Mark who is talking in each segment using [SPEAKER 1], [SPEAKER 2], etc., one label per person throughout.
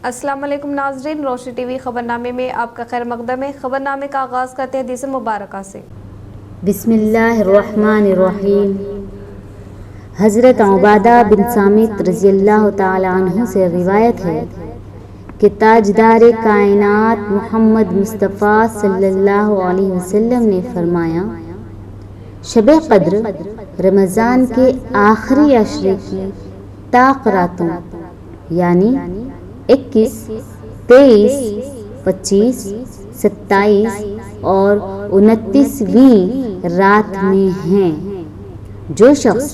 [SPEAKER 1] अस्सलाम वालेकुम नाज़रीन, रोशनी टीवी खबरनामे में आपका खैर मकदम है। खबरनामे का आगाज़ करते हैं हदीस मुबारक से।
[SPEAKER 2] बिस्मिल्लाहिर्रहमानिर्रहीम। हज़रत उबादा बिन सामित रज़ियल्लाहु ताला अन्हु से रिवायत है कि ताजदार कायनात मोहम्मद मुस्तफ़ा सल्लल्लाहु अलैहि वसल्लम ने फरमाया, शब क़द्र रमज़ान के आखिरी अशरे की ताक़ रातों यानी 21, 23, 25, 27 और 29वीं रात में हैं। जो शख्स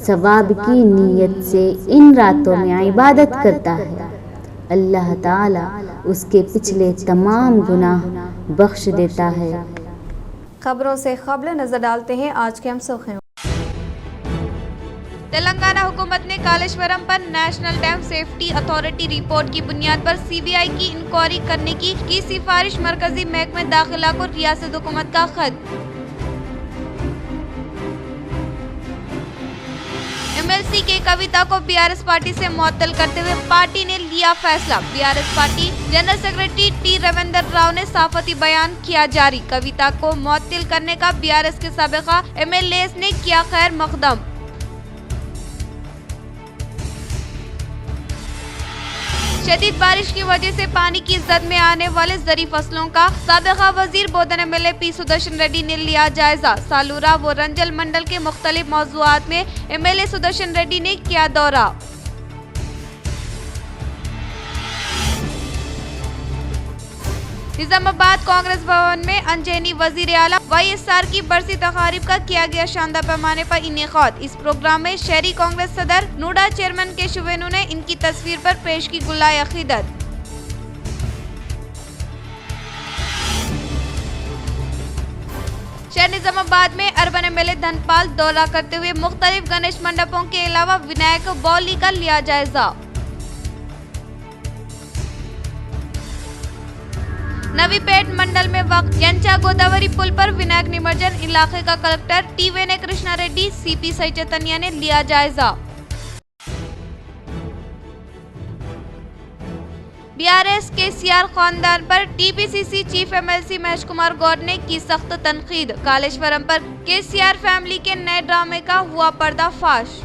[SPEAKER 2] सवाब की नीयत से इन रातों में इबादत करता है, अल्लाह ताला उसके पिछले तमाम गुनाह बख्श देता है।
[SPEAKER 1] खबरों से क़ब्ल नजर डालते हैं आज के हम सुर्खियों।
[SPEAKER 3] तेलंगाना हुकूमत ने कालेश्वरम पर national dam safety authority report की बुनियाद पर सीबीआई की इंक्वायरी करने की सिफारिश मरकजी महकमे दाखिला को रियासत हुकूमत का खत। एमएलसी के कविता को बीआरएस पार्टी से मुअत्तल करते हुए पार्टी ने लिया फैसला। BRS party general secretary T Ravinder Rao ने साफती बयान किया जारी। कविता को मुअत्तल करने का बीआरएस के साबिका एमएलएस ने किया खैर मकदम। शदीद बारिश की वजह से पानी की जद में आने वाले जरी फसलों का साबिका वजीर बोधन एमएलए पी सुदर्शन रेड्डी ने लिया जायजा। सालूरा व रंजल मंडल के मुख्तलिफ मौजूआत में एमएलए सुदर्शन रेड्डी ने किया दौरा। निजामाबाद कांग्रेस भवन में अनजहनी वजीर आला वाईएसआर की बरसी तकारीब का किया गया शानदार पैमाने पर इनेकाद। इस प्रोग्राम में शहरी कांग्रेस सदर नूडा चेयरमैन के शुवेनु ने इनकी तस्वीर पर पेश की गुलाए अकीदत। शहर निजामाबाद में अर्बन एमएलए धनपाल दौरा करते हुए मुख्तलिफ गणेश मंडपों के अलावा विनायक बौली का लिया जायजा। नवीपेट मंडल में वक्त यंचा गोदावरी पुल पर विनायक निमज्जन इलाके का collector T Vinay Krishna Reddy CP Sai Chaitanya ने लिया जायजा। बीआरएस के सीआर खानदान पर TPCC chief MLC Mahesh Kumar Goud ने की सख्त तनकीद। कालेश्वरम पर केसीआर फैमिली के नए ड्रामे का हुआ पर्दाफाश।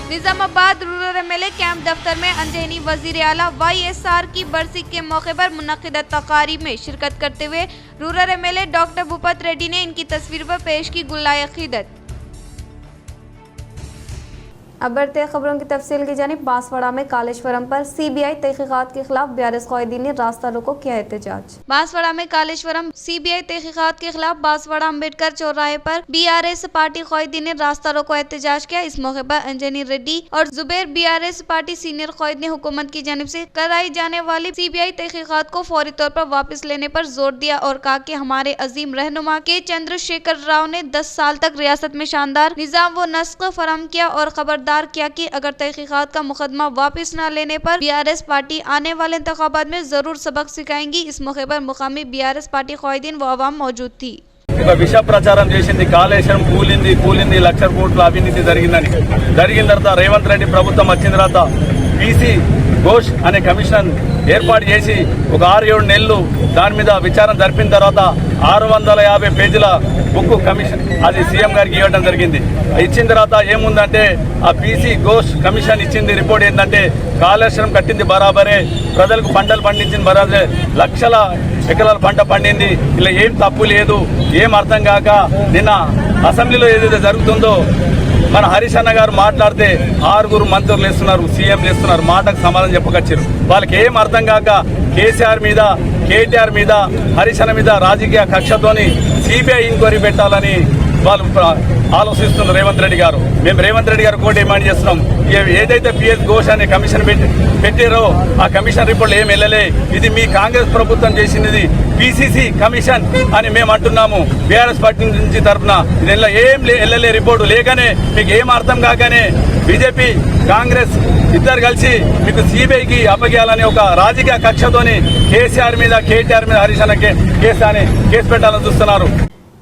[SPEAKER 3] निजामाबाद रूरल एमएलए कैंप दफ्तर में अनजहनी वजीर आला वाईएसआर की बरसी के मौके पर मुनक्किदा तकारीब में शिरकत करते हुए rural MLA doctor Bhupat Reddy ने इनकी तस्वीर पर पेश की गुलाए अकीदत।
[SPEAKER 1] अब बढ़ते हैं खबरों की तफसील की जानिब। बांसवाड़ा में कालेश्वरम पर सीबीआई तहकीकात के खिलाफ बीआरएस क़ायदीन ने रास्ता रोको किया एहतजाज।
[SPEAKER 3] बांसवाड़ा में कालेश्वरम सीबीआई तहकीकात के खिलाफ बांसवाड़ा अम्बेडकर चौराहे पर बीआरएस पार्टी क़ायदीन ने रास्ता रोको एहतजाज किया। इस मौके पर अंजनी रेड्डी और जुबैर बीआरएस पार्टी सीनियर क़ायद ने हुकूमत की जानिब से कराई जाने वाली सीबीआई तहकीकात को फौरी तौर पर वापस लेने पर जोर दिया और कहा कि हमारे अजीम रहनुमा के चंद्रशेखर राव ने 10 साल तक रियासत में शानदार निज़ाम व नस्क फराहम किया और खबरदार किया कि अगर तहकीकात का मुकदमा वापस न लेने पर बीआरएस पार्टी आने वाले इंतखाबात में जरूर सबक सिखाएंगी। इस मौके पर मुकामी बीआरएस पार्टी क़ायदीन व अवाम मौजूद थी।
[SPEAKER 4] విష ప్రచారం చేసింది కాళేశ్వరం కూలింది లక్షల కోట్ల అవినీతి జరిగిన తర్వాత రేవంత్ రెడ్డి ప్రభుత్వం వచ్చిన తర్వాత పీసీ ఘోష్ అనే కమిషన్ ఏర్పాటు చేసి ఒక 6-7 నెలలు దాని మీద విచారణ జరిపిన తర్వాత 650 పేజీల బుక్ కమిషన్ అది సీఎం గారికి ఇవ్వడం జరిగింది। ఇచ్చిన తర్వాత ఏముందంటే ఆ పీసీ ఘోష్ కమిషన్ ఇచ్చింది రిపోర్ట్ ఏంటంటే కాళేశ్వరం కట్టింది బరాబరే, ప్రజలకు పంటలు పండించింది బరాబరే, లక్షల ఎకరాల పంట పండింది, ఇలా ఏం తప్పు లేదు, ఏం అర్థం కాక నిన్న అసెంబ్లీలో ఏదైతే జరుగుతుందో మన హరీష్ అన్న గారు మాట్లాడితే 6 మంత్రులు వేస్తున్నారు, సీఎంలు వేస్తున్నారు, మాటకు సమాధానం చెప్పకొచ్చారు। వాళ్ళకి ఏం అర్థం కాక కేసీఆర్ మీద కేటీఆర్ మీద హరీష్ అన్న మీద రాజకీయ కక్షతోని సిబిఐ ఎంక్వైరీ పెట్టాలని వాళ్ళు ఆలోచిస్తున్నారు రేవంత్ రెడ్డి గారు। మేము రేవంత్ రెడ్డి గారు కూడా డిమాండ్ చేస్తున్నాం, ఏదైతే పిఎస్ ఘోష్ అనే కమిషన్ పెట్టారో ఆ కమిషన్ రిపోర్ట్లు ఏం వెళ్ళలే, ఇది మీ కాంగ్రెస్ ప్రభుత్వం చేసినది పీసీసీ కమిషన్ అని మేము అంటున్నాము బీఆర్ఎస్ పార్టీ నుంచి తరఫున। ఇది ఏం వెళ్ళలే రిపోర్టు లేకనే మీకు ఏం అర్థం కాకనే బీజేపీ కాంగ్రెస్ ఇద్దరు కలిసి మీకు సిబిఐకి అప్పగేయాలని ఒక రాజకీయ కక్షతోని కేసీఆర్ మీద కేటీఆర్ మీద హరీష్ అన్న కేసు పెట్టాలని చూస్తున్నారు।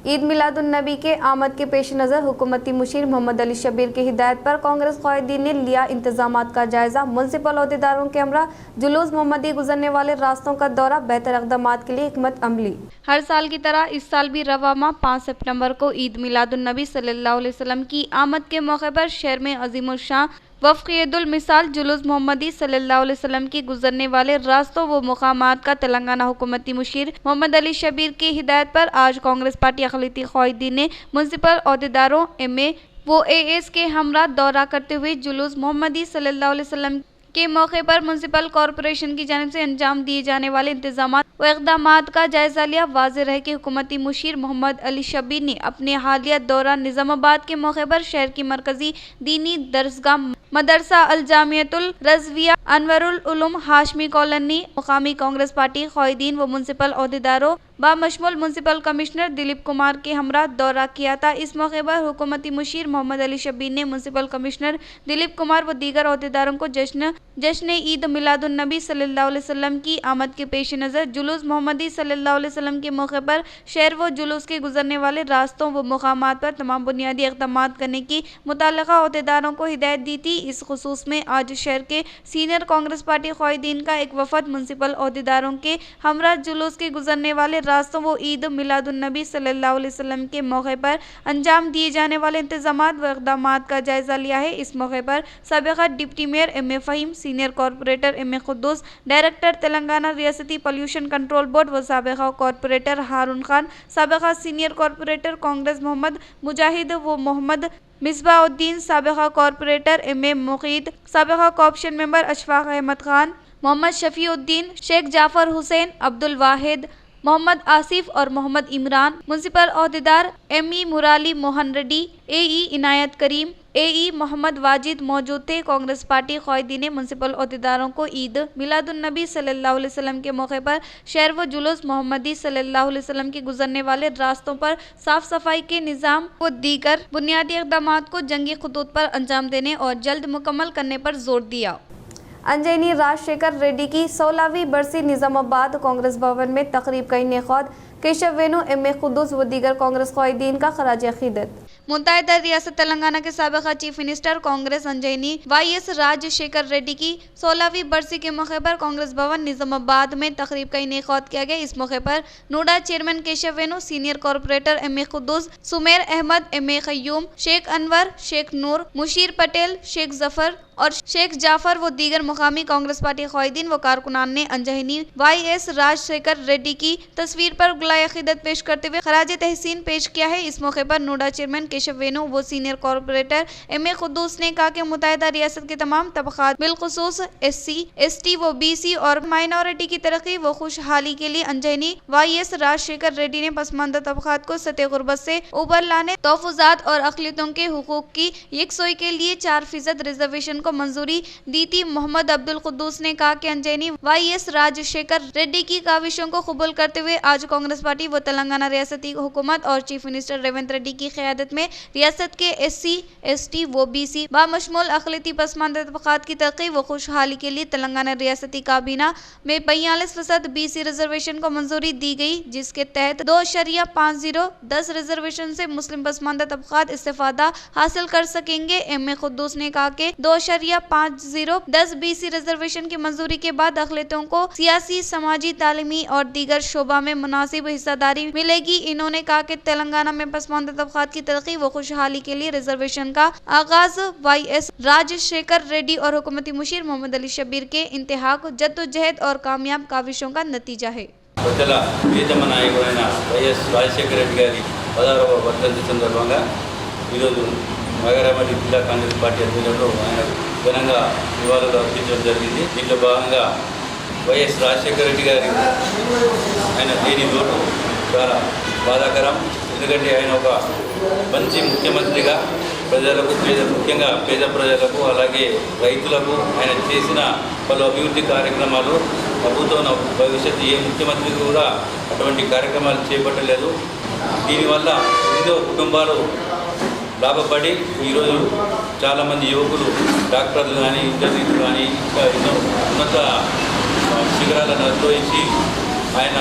[SPEAKER 1] ईद मिलादुन्नबी के आमद के पेश नज़र हुकूमती मुशीर मोहम्मद अली शबीर की हिदायत पर कांग्रेस क़ायदीन ने लिया इंतजामात का जायजा। मुनसिपल अहदेदारों के हमरा जुलूस मोहम्मदी गुजरने वाले रास्तों का दौरा, बेहतर इक़दामात के लिए हिकमत अमली।
[SPEAKER 3] हर साल की तरह इस साल भी रवा माह 5 सितंबर को ईद मिलादुन्नबी सल्लल्लाहु अलैहि वसल्लम की आमद के मौके पर शहर में अजीमुल शान वफ़क़ ईदुल मिसाल जुलूस मोहम्मदी सल्लल्लाहु अलैहि वसल्लम की गुजरने वाले रास्तों व मुकामात का तेलंगाना हुकूमती मुशीर मोहम्मद अली शबीर की हिदायत पर आज कांग्रेस पार्टी अक़लियती क़ायदीन ने मुनसिपल अहदेदारों MA व AS के हमरा दौरा करते हुए जुलूस मोहम्मदी सल्लल्लाहु अलैहि वसल्लम के मौके पर मुनसिपल कॉरपोरेशन की जानिब से अंजाम दिए जाने वाले इंतजामात व इक़दामात का जायजा लिया। वाज़ेह है कि हुकूमती मुशीर मोहम्मद अली शबीर ने अपने हालिया दौरा निज़ामाबाद के मौके पर शहर की मरकजी दीनी दरसगाह मदरसा अल जामियतुल रज़विया अनवरुल उलूम हाशमी कॉलोनी मुकामी कांग्रेस पार्टी क़ायदीन व मुनसिपल अहदेदारों बामशमुल मुनसिपल कमिश्नर दिलीप कुमार के हमरा दौरा किया था। इस मौके पर हुकूमती मुशीर मोहम्मद अली शबीर ने मुनसिपल कमिश्नर दिलीप कुमार व दीगर अहदेदारों को जश्न ईद मिलादुन्नबी सल्लल्लाहु अलैहि वसल्लम की आमद के पेश नज़र जुलूस मोहम्मदी सल्लल्लाहु अलैहि वसल्लम के मौके पर शहर व जुलूस के गुजरने वाले रास्तों व मुकामात पर तमाम बुनियादी इक़दामात करने की मुतल्लिक़ा अहदेदारों को हिदायत दी थी। इस खुसूस में आज शहर के सीनियर कांग्रेस पार्टी क़ायदीन का एक वफ़द मुनसिपल अहदेदारों के हमरा जुलूस के गुजरने वाले रास्तों व ईद मिलादुन्नबी सल्लल्लाहु अलैहि वसल्लम के मौके पर अंजाम दिए जाने वाले इंतजामात व इक़दामात का जायजा लिया है। इस मौके पर साबिक़ा deputy mayor MA Fahim, senior corporator MA Quddus, director Telangana रियासती पॉल्यूशन कंट्रोल बोर्ड व साबिक़ा कॉरपोरेटर हारून खान, साबिक़ा सीनियर कॉरपोरेटर कांग्रेस मोहम्मद मुजाहिद व मोहम्मद मिसबाउद्दीन, साबिक़ा कॉरपोरेटर MA मुक़ीद, साबिक़ा कॉर्पोरेशन मेंबर अशफाक अहमद खान, मोहम्मद शफीउद्दीन, शेख जाफ़र हुसैन, अब्दुल वाहिद, मोहम्मद आसिफ और मोहम्मद इमरान, मुनसिपल अहदेदार ME Murali Mohan Reddy, AE Inayat Karim, AE Mohammed Wajid मौजूद थे। कांग्रेस पार्टी क़ायदीन ने मुनसिपल अहदेदारों को ईद मिलादुन्नबी सल्लल्लाहु अलैहि वसल्लम के मौके पर शहर व जुलूस मोहम्मदी सल्लल्लाहु अलैहि वसल्लम के गुजरने वाले रास्तों पर साफ सफाई के निज़ाम व दीगर बुनियादी इक़दामात को जंगी खतूत पर अंजाम देने और जल्द मुकम्मल करने पर जोर दिया।
[SPEAKER 1] अंजनी राजशेखर रेड्डी की 16वीं बरसी निज़ामाबाद कांग्रेस भवन में तकरीब का इनेकाद, केशव वेणु MA क़ुद्दूस व दीगर कांग्रेस क़ायदीन का खराज अक़ीदत।
[SPEAKER 3] मुत्तहिदा रियासत तेलंगाना के साबिक़ा चीफ मिनिस्टर कांग्रेस अंजनी YS राजशेखर रेड्डी की 16वीं बरसी के मौके पर कांग्रेस भवन निज़ामाबाद में तकरीब का इनेकाद किया गया। इस मौके पर नोडा चेयरमैन केशव वेणु, senior corporator MA क़ुद्दूस, Sumer Ahmad MA Qayyum, Sheikh Anwar, Sheikh नूर, मुशीर पटेल, शेख जफर और शेख जाफर व दीगर मुकामी कांग्रेस पार्टी क़ायदीन व कारकुनान ने अंजनी YS राजशेखर रेड्डी की तस्वीर पर गुलाए अक़ीदत पेश करते हुए खराज तहसीन पेश किया है। इस मौके पर नोडा चेयरमैन केशव वेणु व सीनियर कॉरपोरेटर MA क़ुद्दूस ने कहा कि मुत्तहिदा रियासत के तमाम तबक़ात बिलख़ुसूस SC, ST व BC और माइनॉरिटी की तरक्की व खुशहाली के लिए अंजनी YS राजशेखर रेड्डी ने पसमानदा तबक़ात को सतह ग़ुरबत से ऊपर लाने, तोफ़ुज़ात और अक़लियतों के हुकूक़ की यकसोई के लिए 4% रिजर्वेशन को मंजूरी दी थी। मोहम्मद अब्दुल क़ुद्दूस ने कहा कि अंजनी YS राजशेखर रेड्डी की काविशों को कबूल करते हुए आज कांग्रेस पार्टी व तेलंगाना रियासती हुकूमत और चीफ मिनिस्टर रेवंत रेड्डी की क़यादत में रियासत के SC, ST व BC बामशमूल अक़लियती पसमानदा तबक़ात की तरक्की व खुशहाली के लिए तेलंगाना रियासती काबीना में 42% BC रिजर्वेशन को मंजूरी दी गई, जिसके तहत 2.50 रिजर्वेशन से मुस्लिम पसमानदा तबक़ात इस्तेफ़ादा हासिल कर सकेंगे। MA क़ुद्दूस ने कहा कि 2.50 BC रिजर्वेशन की मंजूरी के बाद अक़लियतों को सियासी, समाजी, तालीमी और दीगर शोबा में मुनासिब हिस्सेदारी मिलेगी। इन्होंने कहा कि तेलंगाना में पसमानदा तबक़ात की तरक्की व खुशहाली के लिए रिजर्वेशन का आगाज YS राजशेखर रेड्डी और हुकूमती मुशीर मोहम्मद अली शबीर के इंतहाक जद्दोजहद और कामयाब काविशों का नतीजा है।
[SPEAKER 5] రాజశేఖర రెడ్డి గారి 16వ వర్ధంతి సందర్భంగా ఈరోజు నగరమల్లి జిల్లా కాంగ్రెస్ పార్టీ ఆధ్వర్యంలో ఆయన ఘనంగా నివాళులు అర్పించడం జరిగింది। దీంట్లో భాగంగా వైఎస్ రాజశేఖర రెడ్డి గారి ఆయన దేని లోటు చాలా బాధాకరం। ఎందుకంటే ఆయన ఒక మంచి ముఖ్యమంత్రిగా ప్రజలకు ముఖ్యంగా పేద ప్రజలకు అలాగే రైతులకు ఆయన చేసిన పలు అభివృద్ధి కార్యక్రమాలు ప్రభుత్వం భవిష్యత్తు ఏ ముఖ్యమంత్రికి కూడా అటువంటి కార్యక్రమాలు చేపట్టలేదు। దీనివల్ల ఎన్నో కుటుంబాలు లాభపడి ఈరోజు చాలామంది యువకులు డాక్టర్లు కానీ ఇంజనీర్లు కానీ ఇంకా ఎన్నో ఉన్నత శిఖరాలను అధిరోహించి ఆయన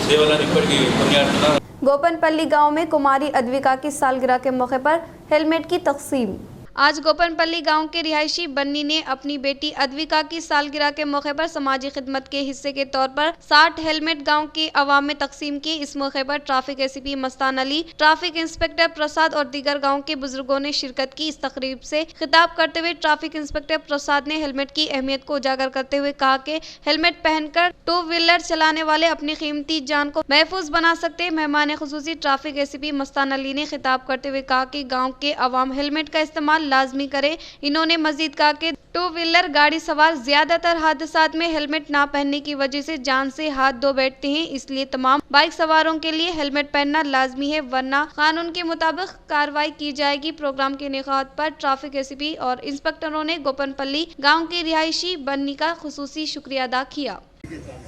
[SPEAKER 5] సేవలను ఇప్పటికీ కొనియాడుతున్నారు.
[SPEAKER 1] गोपनपल्ली गांव में कुमारी अद्विका की सालगिरह के मौके पर हेलमेट की तकसीम।
[SPEAKER 3] आज गोपनपल्ली गांव के रिहायशी बन्नी ने अपनी बेटी अद्विका की सालगिरह के मौके पर समाजी खिदमत के हिस्से के तौर पर 60 हेलमेट गांव के अवाम में तकसीम किए। इस मौके पर traffic ACP Mastan Ali, traffic inspector Prasad और दीगर गांव के बुजुर्गों ने शिरकत की। इस तकरीब से खिताब करते हुए ट्रैफिक इंस्पेक्टर प्रसाद ने हेलमेट की अहमियत को उजागर करते हुए कहा कि हेलमेट पहनकर टू व्हीलर चलाने वाले अपनी कीमती जान को महफूज बना सकते। मेहमान खुसूसी ट्रैफिक एसीपी मस्तान अली ने खिताब करते हुए कहा कि गाँव के अवाम हेलमेट का इस्तेमाल लाजमी करे। इन्होंने मजीद कहा कि टू व्हीलर गाड़ी सवार ज्यादातर हादसात में हेलमेट ना पहनने की वजह से जान से हाथ धो बैठते हैं, इसलिए तमाम बाइक सवारों के लिए हेलमेट पहनना लाजमी है, वरना कानून के मुताबिक कार्रवाई की जाएगी। प्रोग्राम के इनेकाद पर ट्रैफिक एसीपी और इंस्पेक्टरों ने गोपनपल्ली गाँव के रिहायशी बन्नी का खुसूसी शुक्रिया अदा किया।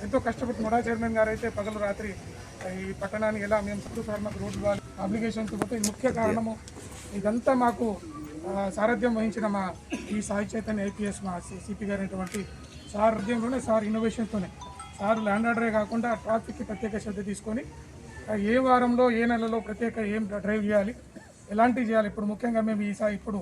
[SPEAKER 6] ఎంతో కష్టపడి మొడా చైర్మన్ గారు అయితే పగలు రాత్రి ఈ పట్టణానికి ఎలా మేము మాకు రోడ్డు ఇవ్వాలి అప్లికేషన్కి పోతే ఇది ముఖ్య కారణము. ఇదంతా మాకు సారథ్యం వహించిన మా ఈ సాయి చైతన్య ఐపీఎస్ మా సిపి గారు అయినటువంటి సారథ్యంలోనే సార్ ఇన్నోవేషన్తోనే సార్ ల్యాండ్ ఆర్డరే కాకుండా ట్రాఫిక్కి ప్రత్యేక శ్రద్ధ తీసుకొని ఏ వారంలో ఏ నెలలో ప్రత్యేక ఏం డ్రైవ్ చేయాలి ఎలాంటివి చేయాలి ఇప్పుడు ముఖ్యంగా మేము ఈ ఇప్పుడు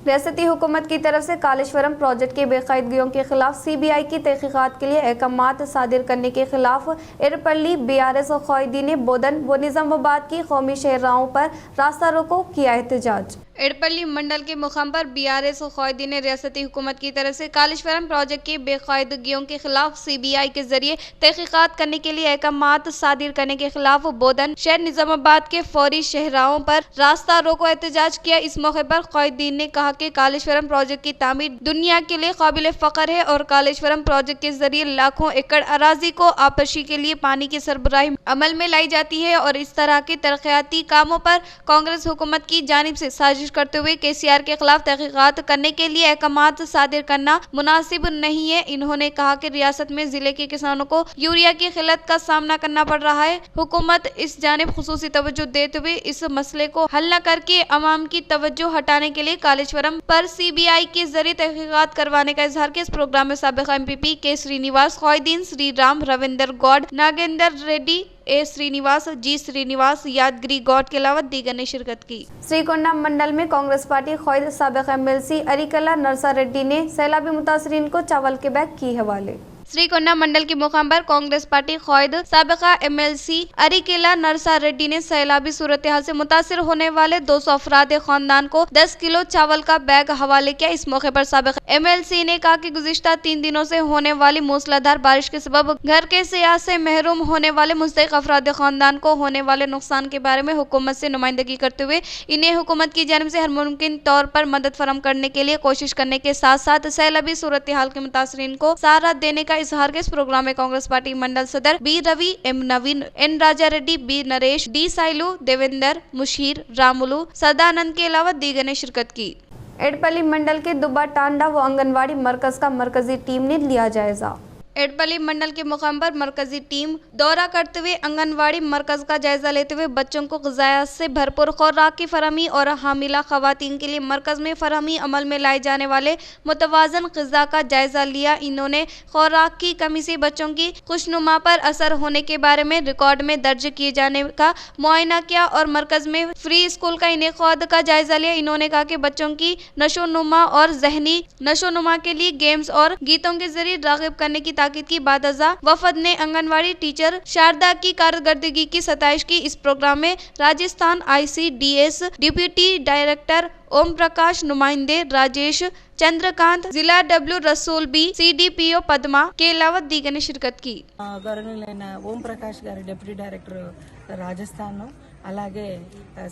[SPEAKER 1] रियासती हुकूमत की तरफ से कालेश्वरम प्रोजेक्ट की बेकायदगियों के खिलाफ सीबीआई की तहकीकात के लिए अहकामात सादिर करने के खिलाफ एरपल्ली बीआरएस और क़ायदी ने बोधन व निज़ामाबाद की कौमी शहराहों पर रास्ता रोको किया एहतजाज।
[SPEAKER 3] एरपल्ली मंडल के मुकाम पर बीआरएस और क़ायदी ने रियासती हुकूमत की तरफ से कालेश्वरम प्रोजेक्ट की बेकायदगियों के खिलाफ सीबीआई के जरिए तहकीकात करने के लिए अहकामात सादिर करने के खिलाफ बोधन शहर निज़ामाबाद के फौरी शहराहों पर रास्ता रोको एहतजाज किया। इस मौके पर क़ायदी ने कहा कि कालेश्वरम प्रोजेक्ट की तामीर दुनिया के लिए काबिल फ़ख्र है और कालेश्वरम प्रोजेक्ट के जरिए लाखों एकड़ अराजी को आबपाशी के लिए पानी की सरबराही अमल में लाई जाती है और इस तरह के तरक्याती कामों पर कांग्रेस हुकूमत की जानिब से साजिश करते हुए केसीआर के खिलाफ तहकीकात करने के लिए अहकामात सादिर करना मुनासिब नहीं है। इन्होंने कहा कि रियासत में जिले के किसानों को यूरिया की किल्लत का सामना करना पड़ रहा है। हुकूमत इस जानिब खुसूसी तवज्जो देते हुए इस मसले को हल न करके अवाम की तवज्जो हटाने के लिए कालेश्वरम पर सीबीआई के जरिए तहकीकात करवाने का इजहार किया। इस प्रोग्राम में साबिक़ एमपीपी के श्रीनिवास, क़ायदीन श्री राम, रविंदर गौड, नागेंद्र रेड्डी, ए श्रीनिवास, जी श्रीनिवास, यादगिरी गौड के अलावा दीगर ने शिरकत की।
[SPEAKER 1] श्रीकोंडा मंडल में कांग्रेस पार्टी क़ायद साबिक़ एमएलसी अरिकला नरसा रेड्डी ने सैलाबी मुतासरीन को चावल के बैग किए हवाले।
[SPEAKER 3] श्रीकोंडा मंडल के मुकाम पर कांग्रेस पार्टी क़ायद साबिक़ा एमएलसी अरिकेला नरसा रेड्डी ने सैलाबी सूरत हाल से मुतासिर होने वाले 200 अफराद खानदान को 10 किलो चावल का बैग हवाले किया। इस मौके पर साबिक़ एमएलसी ने कहा कि गुज़िश्ता 3 दिनों से होने वाली मूसलाधार बारिश के सबब घर के सियाह से महरूम होने वाले मुस्तहिक़ अफराद खानदान को होने वाले नुकसान के बारे में हुकूमत से नुमाइंदगी करते हुए इन्हें हुकूमत की जानिब से हर मुमकिन तौर पर मदद फराहम करने के लिए कोशिश करने के साथ साथ सैलाबी सूरत हाल के मुतासरीन को सहारा देने का इजहार के इस प्रोग्राम में कांग्रेस पार्टी मंडल सदर बी रवि, एम नवीन, एन राजा रेड्डी, बी नरेश, डी साइलू, देवेंद्र, मुशीर, रामुलू, सदानंद के अलावा दीगर ने शिरकत की।
[SPEAKER 1] एडपल्ली मंडल के दुब्बा टांडा व आंगनवाड़ी मरकज का मरकजी टीम ने लिया जायजा।
[SPEAKER 3] एडपल्ली मंडल के मुकाम पर मरकजी टीम दौरा करते हुए आंगनवाड़ी मरकज का जायजा लेते हुए बच्चों को ग़िज़ायात से भरपूर खुराक की फराहमी और हामिला ख़वातीन के लिए मरकज में फराहमी अमल में लाए जाने वाले मुतवाज़न ग़िज़ा का जायजा लिया। इन्होंने खुराक की कमी से बच्चों की खुशनुमा पर असर होने के बारे में रिकॉर्ड में दर्ज किए जाने का मुआयना किया और मरकज में फ्री स्कूल का इनेकाद का जायजा लिया। इन्होंने कहा कि बच्चों की नशोनुमा और जहनी नशोनुमा के लिए गेम्स और गीतों के जरिए राग़िब करने की ताकीद की बाद अज़ा वफद ने आंगनवाड़ी टीचर शारदा की कारकर्दगी की सताइश की। इस प्रोग्राम में Rajasthan ICDS deputy director Om Prakash, नुमाइंदे राजेश चंद्रकांत, जिला W रसूल बी, CDPO पद्मा के अलावा दीगर ने शिरकत की।
[SPEAKER 7] గౌరవనీయులైన ఓం ప్రకాష్ గారు డిప్యూటీ డైరెక్టర్ రాజస్థాన్, అలాగే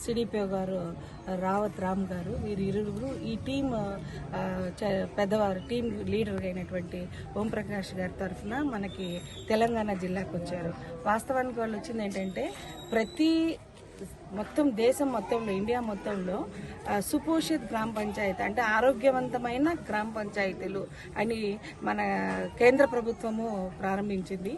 [SPEAKER 7] CDPO గారు రావత్ రామ్ గారు, వీరు ఇరువురు ఈ టీం పెద్దవారు టీం లీడర్ అయినటువంటి ఓం ప్రకాష్ గారి తరఫున మనకి తెలంగాణ జిల్లాకు వచ్చారు. వాస్తవానికి వాళ్ళు వచ్చింది ఏంటంటే ప్రతి మొత్తం దేశం మొత్తంలో ఇండియా మొత్తంలో సుపోషిత్ గ్రామ పంచాయతీ అంటే ఆరోగ్యవంతమైన గ్రామ పంచాయతీలు అని మన కేంద్ర ప్రభుత్వము ప్రారంభించింది.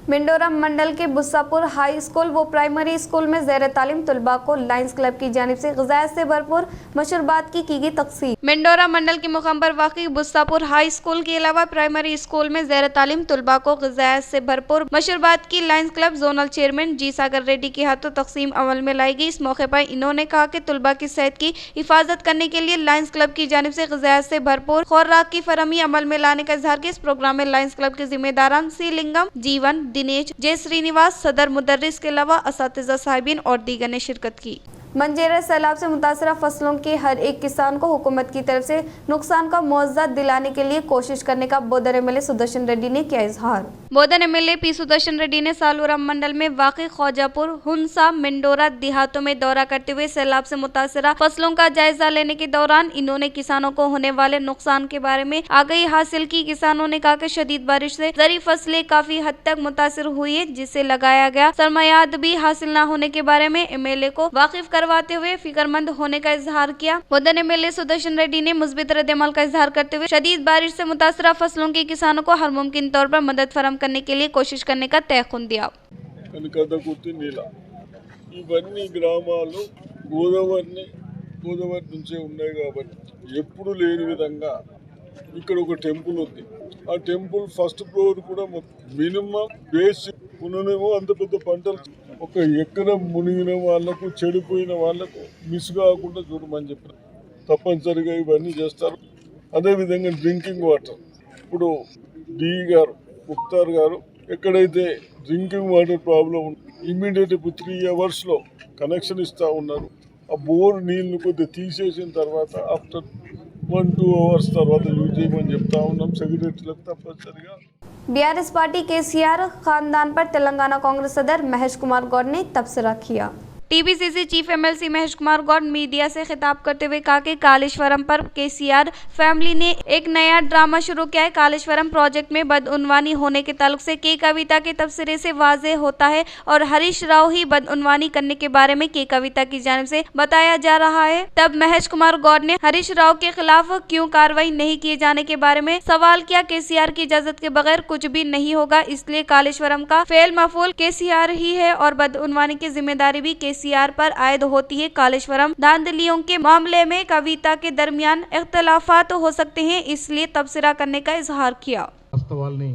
[SPEAKER 1] मिंडोरा मंडल के बुस्सापुर हाई स्कूल व प्राइमरी स्कूल में ज़ेर तालीम तलबा को लायंस क्लब की जानिब से ग़िज़ायत से भरपूर मशरूबात की गई तक़सीम। मिंडोरा मंडल के मुक़ाम पर वाक़ई बुस्सापुर हाई स्कूल के अलावा प्राइमरी स्कूल में ज़ेर तालीम तलबा को ग़िज़ायत से भरपूर मशरूबात की लायंस क्लब जोनल चेयरमैन जी सागर रेड्डी के हाथों तक़सीम अमल में लाई गई। इस मौके पर इन्होंने कहा कि तलबा की सेहत की हिफाजत करने के लिए लायंस क्लब की जानिब से ग़िज़ायत से भरपूर खुराक की फरहमी अमल में लाने का इजहार किया। इस प्रोग्राम में लायंस क्लब के जिम्मेदारान सी लिंगम, जीवन, दिनेश, जय श्रीनिवास, सदर मुदर्रिस के अलावा असातिज़ा साहिबीन और दीगर ने शिरकत की। मंजेरा सैलाब से मुतासरा फसलों के हर एक किसान को हुकूमत की तरफ से नुकसान का मुआवजा दिलाने के लिए कोशिश करने का बोदर एमएलए सुदर्शन रेड्डी ने किया इजहार। Bother MLA P Sudarshan Reddy ने सालूरा मंडल में वाक़ई ख्वाजापुर, हुनसा, मिंडोरा देहातों में दौरा करते हुए सैलाब से मुतासरा फसलों का जायजा लेने के दौरान इन्होंने किसानों को होने वाले नुकसान के बारे में आगाही हासिल की। किसानों ने कहा कि शदीद बारिश से ज़री फसलें काफी हद तक मुतासिर हुई है, जिससे लगाया गया सरमायात भी हासिल न होने के बारे में एमएलए को वाकिफ करवाते हुए फिक्रमंद होने का इजहार किया। बोदर एमएलए सुदर्शन रेड्डी ने मुस्बित रद्द-ए-अमल का इजहार करते हुए शदीद बारिश से मुतासरा फसलों के किसानों को हर मुमकिन तौर पर मदद फराहम करने के लिए कोशिश करने का तयखुन दिया।
[SPEAKER 8] ఇవన్నీ గ్రామాలు గోదావరి నుంచే ఉన్నాయి కాబట్టి ఎప్పుడు లేని విధంగా ఇక్కడ ఒక టెంపుల్ ఉంది. ఆ టెంపుల్ ఫస్ట్ ఫ్లోర్ కూడా మినిమం బేసిక్ ఉన్ననేమో అంత పెద్ద పంటలు ఒక ఎకరం మునిగిన వాళ్ళకు చెడిపోయిన వాళ్ళకు మిస్ కాకుండా చూడమని చెప్పారు. తప్పనిసరిగా ఇవన్నీ చేస్తారు. అదేవిధంగా డ్రింకింగ్ వాటర్ ఇప్పుడు డి గారు ముక్తార్ గారు ఎక్కడైతే డ్రింకింగ్ వాటర్ ప్రాబ్లం ఇమ్మీడియట్ ఇప్పుడు 3 అవర్స్లో కనెక్షన్ ఇస్తూ ఉన్నారు. ఆ బోర్ నీళ్ళు కొద్దిగా తీసేసిన తర్వాత ఆఫ్టర్ 1-2 అవర్స్ తర్వాత యూజ్ చేయమని చెప్తా ఉన్నాం సెక్రటరీలకు తప్పనిసరిగా।
[SPEAKER 1] बीआरएस पार्टी केसीआर खानदान पर तेलंगाना कांग्रेस सदर महेश कुमार गौड़ ने तबसरा किया। TPCC chief MLC Mahesh Kumar Goud media से खिताब करते हुए कहा कि कालेश्वरम पर केसीआर फैमिली ने एक नया ड्रामा शुरू किया है। कालेश्वरम प्रोजेक्ट में बदउनवानी होने के ताल्लुक से के कविता के तबसरे से वाज़ेह होता है और हरीश राव ही बदउनवानी करने के बारे में के कविता की जानिब से बताया जा रहा है। तब महेश कुमार गौड़ ने हरीश राव के खिलाफ क्यों कार्रवाई नहीं किए जाने के बारे में सवाल किया। केसीआर की इजाजत के बगैर कुछ भी नहीं होगा, इसलिए कालेश्वरम का फेल मफूल केसीआर ही है और बदउनवानी की जिम्मेदारी भी केसीआर पर आयद होती है। कालेश्वरम धांधलियों के मामले में कविता के दरमियान इख्तलाफात हो सकते हैं, इसलिए तबसरा करने का इजहार किया।
[SPEAKER 9] వాస్తవాల్ని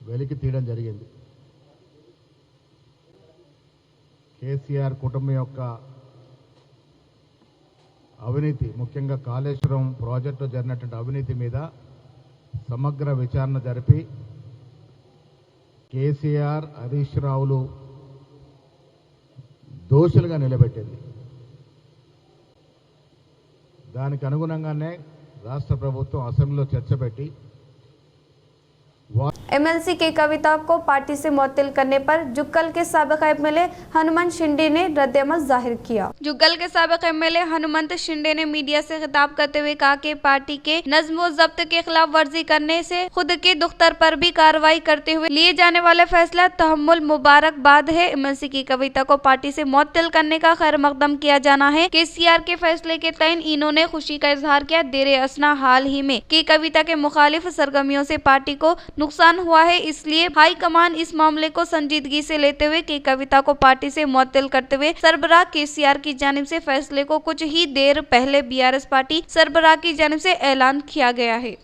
[SPEAKER 9] వెలికి తీయడం జరిగింది। కేసీఆర్ కుటుంబం యొక్క అవినీతి, ముఖ్యంగా కాళేశ్వరం ప్రాజెక్టులో జరిగినటువంటి అవినీతి మీద సమగ్ర విచారణ జరిపి కేసీఆర్, హరీష్ రావులు దోషులుగా నిలబెట్టింది। దానికి అనుగుణంగానే రాష్ట్ర ప్రభుత్వం అసెంబ్లీలో చర్చ పెట్టి
[SPEAKER 1] एमएलसी के कविता को पार्टी से मुअत्तल करने पर जुग्गल के साबिक एमएलए हनुमंत शिंदे ने रद्द-ए-अमल जाहिर किया। जुग्गल के साबिक एमएलए हनुमंत शिंदे ने मीडिया से खिताब करते हुए कहा कि पार्टी के नज्म व ज़ब्त के खिलाफ वर्जी करने से खुद के दुख्तर पर भी कार्रवाई करते हुए लिए जाने वाला फैसला तहम्मुल मुबारकबाद है। एमएलसी की कविता को पार्टी से मुअत्तल करने का खैर मकदम किया जाना है। केसीआर के फैसले के तयन इन्होंने खुशी का इजहार किया। देर असना हाल ही में की कविता के मुखालिफ सरगर्मियों से पार्टी को नुकसान हुआ है, इसलिए हाई कमान इस मामले को संजीदगी से लेते हुए की कविता को पार्टी से मुअत्तल करते हुए सरबराह केसीआर की जानिब से फैसले को कुछ ही देर पहले बीआरएस पार्टी सरबराह की जानिब से ऐलान किया गया है।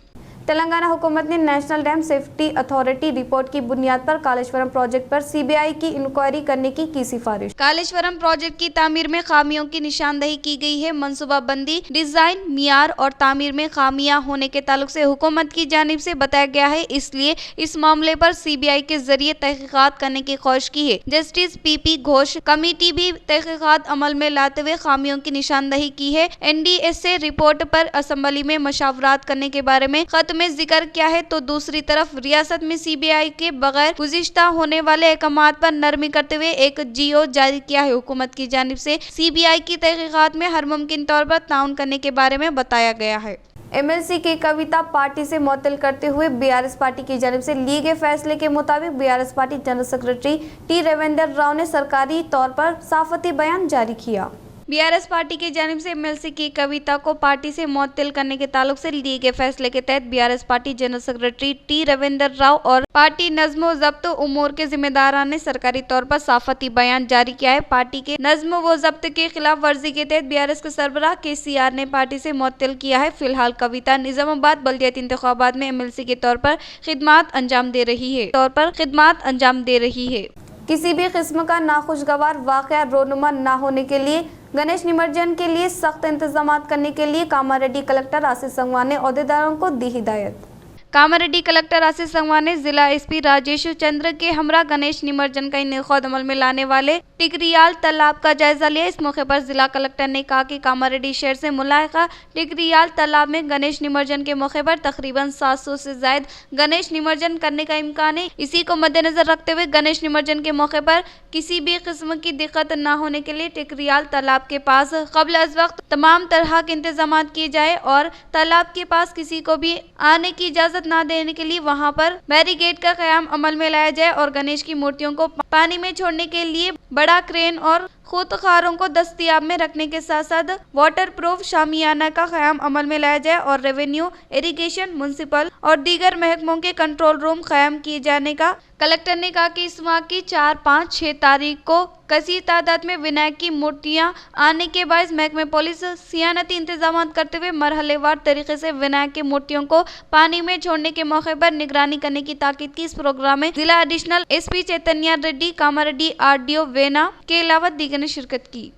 [SPEAKER 1] तेलंगाना हुकूमत ने national dam safety authority report की बुनियाद पर कालेश्वरम प्रोजेक्ट पर सीबीआई की इंक्वायरी करने की सिफारिश। कालेश्वरम प्रोजेक्ट की तामीर में खामियों की निशानदही की गई है। मनसूबाबंदी, डिजाइन, मियार और तामीर में खामियां होने के ताल्लुक से हुकूमत की जानिब से बताया गया है, इसलिए इस मामले पर सीबीआई के जरिए तहकीकात करने की ख्वाहिश की है। जस्टिस पीपी घोष कमेटी भी तहकीकात अमल में लाते हुए खामियों की निशानदही की है। एनडीएसए रिपोर्ट पर असेंबली में मशावरात करने के बारे में में जिक्र किया है, तो दूसरी तरफ रियासत में सीबीआई के बगैर गुज़िश्ता होने वाले अहकामात पर नरमी करते हुए एक जीओ जारी किया है। हुकूमत की जानिब से सीबीआई की तहकीकात में हर मुमकिन तौर पर ताउन करने के बारे में बताया गया है। एमएलसी की कविता पार्टी से मुअत्तल करते हुए बीआरएस पार्टी की जानिब से लिए गए फैसले के मुताबिक BRS party general secretary T Ravinder Rao ने सरकारी तौर पर साफती बयान जारी किया।
[SPEAKER 3] बीआरएस पार्टी की जानिब से एमएलसी की कविता को पार्टी से मुअत्तल करने के ताल्लुक से लिए गए फैसले के तहत BRS party general secretary T Ravinder Rao और पार्टी नज्म ज़ब्त उमूर के जिम्मेदारान ने सरकारी तौर पर साफती बयान जारी किया है। पार्टी के नज्म व ज़ब्त के खिलाफ वर्जी के तहत बीआरएस के सरबराह केसीआर ने पार्टी से मुअत्तल किया है। फिलहाल कविता निजामाबाद बल्दियाती इंतखाबात में एमएलसी के तौर पर खिदमात अंजाम दे रही है।
[SPEAKER 1] किसी भी किस्म का नाखुशगवार वाक़या रोनुमा न होने के लिए गणेश निमज्जन के लिए सख्त इंतजाम करने के लिए कामारेड्डी कलेक्टर आशीष संगवान ने अहदेदारों को दी हिदायत।
[SPEAKER 3] कामारेड्डी कलेक्टर आशीष संगवान ने जिला एसपी राजेश चंद्र के हमरा गणेश निमज्जन का इनेकाद अमल में लाने वाले टिकरियाल तालाब का जायजा लिया। इस मौके पर जिला कलेक्टर ने कहा कि कामारेड्डी शहर से मुलाहिका टिकरियाल तालाब में गणेश निमज्जन के मौके पर तकरीबन 700 से ज्यादा गणेश निमज्जन करने का इम्कान है। इसी को मद्देनजर रखते हुए गणेश निमज्जन के मौके पर किसी भी किस्म की दिक्कत न होने के लिए टिकरियाल तालाब के पास क़ब्ल अज़ वक्त तमाम तरह के इंतजाम किए जाए और तालाब के पास किसी को भी आने की इजाजत न देने के लिए वहां पर बैरिकेड का क़याम अमल में लाया जाए और गणेश की मूर्तियों को पानी में छोड़ने के लिए बड़ा क्रेन और खुदकारों को दस्तयाब में रखने के साथ साथ वाटर प्रूफ शामियाना का क़याम अमल में लाया जाए और रेवेन्यू, इरिगेशन, म्युनिसिपल और दीगर महकमों के कंट्रोल रूम कायम किए जाने का कलेक्टर ने कहा कि इस माह की 4, 5, 6 तारीख को कसीर तादाद में विनायक की मूर्तियां आने के बायस महकमे पुलिस सियानती इंतजाम करते हुए मरहलेवार तरीके से विनायक की मूर्तियों को पानी में छोड़ने के मौके पर निगरानी करने की ताकीद की। इस प्रोग्राम में जिला एडिशनल एसपी चैतन्य रेड्डी, कामारेड्डी आरडीओ वेना के अलावा दीगर ने शिरकत की।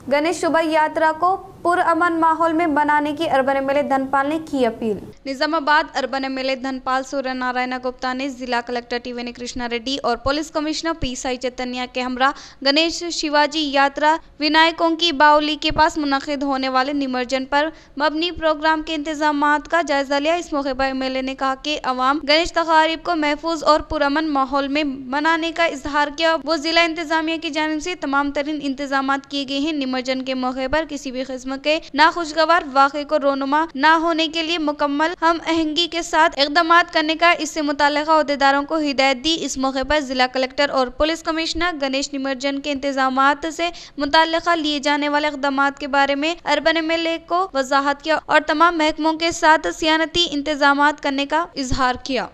[SPEAKER 1] गणेश शोभा यात्रा को पुरअमन माहौल में बनाने की अर्बन एमएलए धनपाल ने की अपील।
[SPEAKER 3] निजामाबाद अर्बन एमएलए धनपाल सूर्य नारायण गुप्ता ने जिला कलेक्टर टीवेनी कृष्णा रेड्डी और police commissioner P Sai Chaitanya के हमरा गणेश शिवाजी यात्रा विनायकों की बावली के पास मुनक़िद होने वाले निमज्जन पर मबनी प्रोग्राम के इंतजामात का जायजा लिया। इस मौके पर एमएलए ने कहा कि अवाम गणेश तक़ारीब को महफूज और पुरअमन माहौल में मनाने का इजहार किया। वो जिला इंतजामिया की जानिब से तमाम तरीन इंतजाम किए गए हैं। निमज्जन के मौके पर किसी भी किस्म के नाखुशगवार वाक़े को रोनुमा न होने के लिए मुकम्मल हम आहंगी के साथ इक़दाम करने का इससे मुताल्लिक़ा अहदेदारों को हिदायत दी। इस मौके पर जिला कलेक्टर और पुलिस कमिश्नर गणेश निमज्जन के इंतजामात से मुताल्लिक़ा लिए जाने वाले इक़दाम के बारे में अर्बन एमएलए को वजाहत किया और तमाम महकमों के साथ सियानती इंतजाम करने का इजहार किया।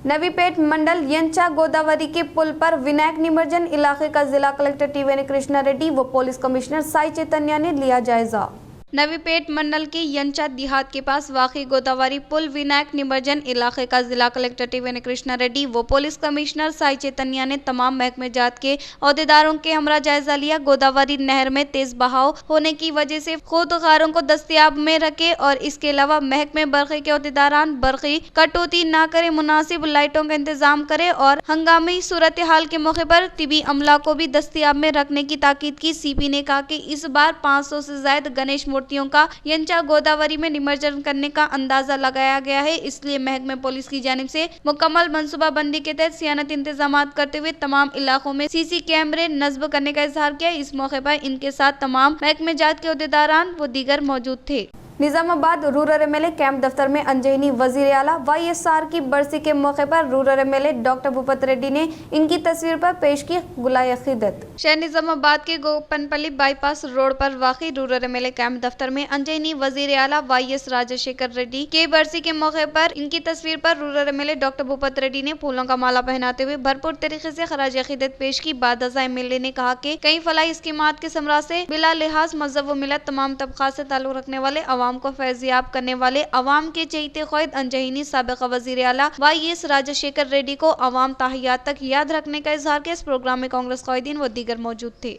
[SPEAKER 1] नवीपेट मंडल यंचा गोदावरी के पुल पर विनायक निमज्जन इलाके का जिला कलेक्टर टीवेनी कृष्णा रेड्डी व पुलिस कमिश्नर साई चैतन्य ने लिया जायजा।
[SPEAKER 3] नवीपेट मंडल के यंचा देहात के पास वाक़ई गोदावरी पुल विनायक निमज्जन इलाके का जिला कलेक्टर टीवेनी कृष्णा रेड्डी व पुलिस कमिश्नर साई चैतन्य ने तमाम महकमे जात के अहदेदारों के हमरा जायजा लिया। गोदावरी नहर में तेज बहाव होने की वजह से खुदकारों को दस्तयाब में रखे और इसके अलावा महकमे बरक़ी के अहदेदारान बरक़ी कटौती न करे, मुनासिब लाइटों का इंतजाम करे और हंगामी सूरत हाल के मौके पर तिबी अमला को भी दस्तयाब में रखने की ताकीद की। सीपी ने कहा कि इस बार 500 से ज्यादा गणेश मूर्तियों का यंचा गोदावरी में निमज्जन करने का अंदाजा लगाया गया है। इसलिए महकमे पुलिस की जानिब से मुकम्मल मनसूबाबंदी के तहत सियानत इंतजाम करते हुए तमाम इलाकों में सीसी कैमरे नस्ब करने का इजहार किया। इस मौके पर इनके साथ तमाम महकमे जात के अहदेदारान व दीगर मौजूद थे।
[SPEAKER 1] निजामाबाद रूरल एमएलए कैंप दफ्तर में अंजनी वजीर आला वाईएसआर की बरसी के मौके पर rural MLA doctor Bhupat Reddy ने इनकी तस्वीर पर पेश की गुलाय अकीदत।
[SPEAKER 3] शहर निजामाबाद के गोपनपल्ली बाईपास रोड पर वाक़ई रूरल एमएलए कैंप दफ्तर में अंजनी वजीर आला वाईएस राजशेखर रेड्डी के बरसी के मौके पर इनकी तस्वीर पर rural MLA doctor Bhupat Reddy ने फूलों का माला पहनाते हुए भरपूर तरीके से खराज अकीदत पेश की। बादजा एमएलए ने कहा कि कई फलाही स्कीमात के समरा से बिला लिहाज मजहब व मिलत तमाम तबक़ात से ताल्लुक़ रखने वाले अवाम को फैज़याब करने वाले अवाम के चहीते ख्वाहिद अंजनी साबिक़ वज़ीर आला वाईएस राजशेखर रेड्डी को अवाम ताहियात तक याद रखने का इजहार किया। इस प्रोग्राम में कांग्रेस क़ायदीन व दीगर मौजूद थे।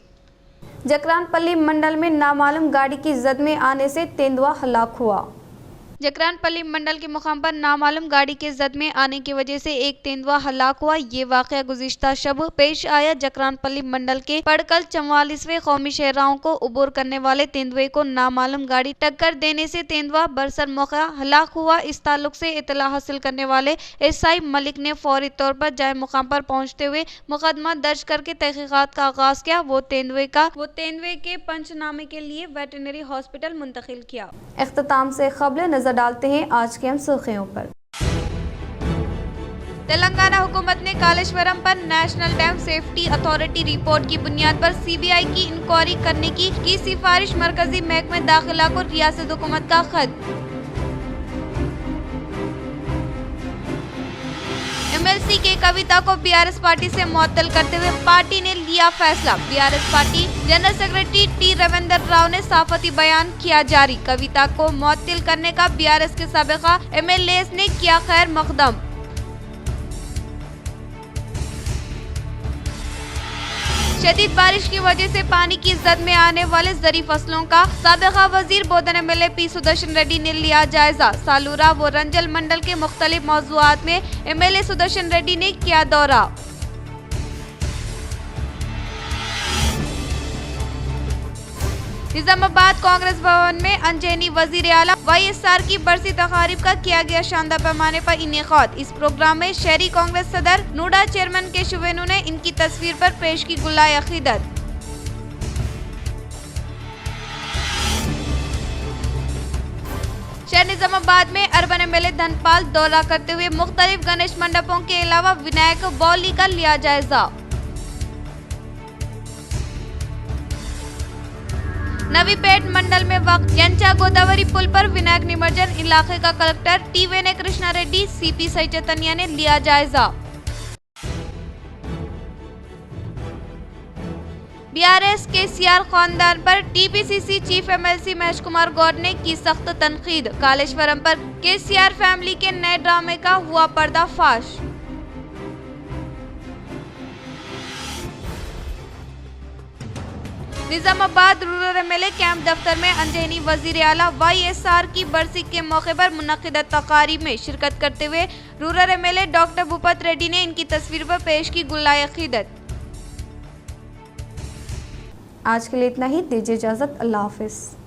[SPEAKER 1] जकरानपल्ली मंडल में नामालूम गाड़ी की जद में आने से तेंदुआ हलाक हुआ।
[SPEAKER 3] जकरानपल्ली मंडल के मुकाम पर नामालूम गाड़ी के जद में आने की वजह से एक तेंदुआ हलाक हुआ। ये वाक़या गुज़िश्ता शब पेश आया। जकरानपल्ली मंडल के पड़कल 44वें कौमी शहराओं को उबूर करने वाले तेंदुए को नामालूम गाड़ी टक्कर देने से तेंदुआ बरसर मौका हलाक हुआ। इस ताल्लुक से इतला हासिल करने वाले एसआई मलिक ने फौरी तौर पर जाए मुकाम पर पहुँचते हुए मुकदमा दर्ज करके तहकीकात का आगाज किया। वो तेंदुए के पंचनामे के लिए वेटरनरी हॉस्पिटल मुंतकिल किया।
[SPEAKER 1] इख्तिताम से क़ब्ल नजर डालते हैं आज के हम सुर्खियों पर।
[SPEAKER 3] तेलंगाना हुकूमत ने कालेश्वरम पर national dam safety authority report की बुनियाद पर सीबीआई की इंक्वायरी करने की सिफारिश मरकजी महकमे दाखिला को रियासत हुकूमत का खत। एमएलसी के कविता को बीआरएस पार्टी से मुअत्तल करते हुए पार्टी ने लिया फैसला। BRS party general secretary T Ravinder Rao ने साफती बयान किया जारी। कविता को मुअत्तल करने का बीआरएस के साबिका एमएलएस ने किया खैर मकदम। शदीद बारिश की वजह से पानी की जद में आने वाले जरी फसलों का साबिका वजीर बोधन एमएलए पी सुदर्शन रेड्डी ने लिया जायजा। सालूरा व रंजल मंडल के मुख्तलिफ मौजूआत में एमएलए सुदर्शन रेड्डी ने किया दौरा। निजामाबाद कांग्रेस भवन में अंजनी वजीर आला वाईएसआर की बरसी तकारीब का किया गया शानदार पैमाने पर इनेकाद। इस प्रोग्राम में शहरी कांग्रेस सदर नूडा चेयरमैन के शुवेनु ने इनकी तस्वीर पर पेश की गुलाए अकीदत। शहर निजामाबाद में अर्बन एमएलए धनपाल दौरा करते हुए मुख्तलिफ गणेश मंडपों के अलावा विनायक बौली का लिया जायजा। नवीपेट मंडल में वक्त यंचा गोदावरी पुल पर विनायक निमज्जन इलाके का collector T Vinay Krishna Reddy CP Sai Chaitanya ने लिया जायजा। बीआरएस के सीआर खानदान पर TPCC chief MLC Mahesh Kumar Goud ने की सख्त तनकीद। कालेश्वरम पर केसीआर फैमिली के नए ड्रामे का हुआ पर्दाफाश। निजामाबाद रूरल एमएलए कैंप दफ्तर में अंजनी वजीर आला वाईएसआर की बरसी के मौके पर मुनक्किदा तकारीब में शिरकत करते हुए rural MLA doctor Bhupat Reddy ने इनकी तस्वीर पर पेश की गुलाए अकीदत।
[SPEAKER 1] आज के लिए इतना ही, दीजिए इजाजत। अल्लाह हाफिज।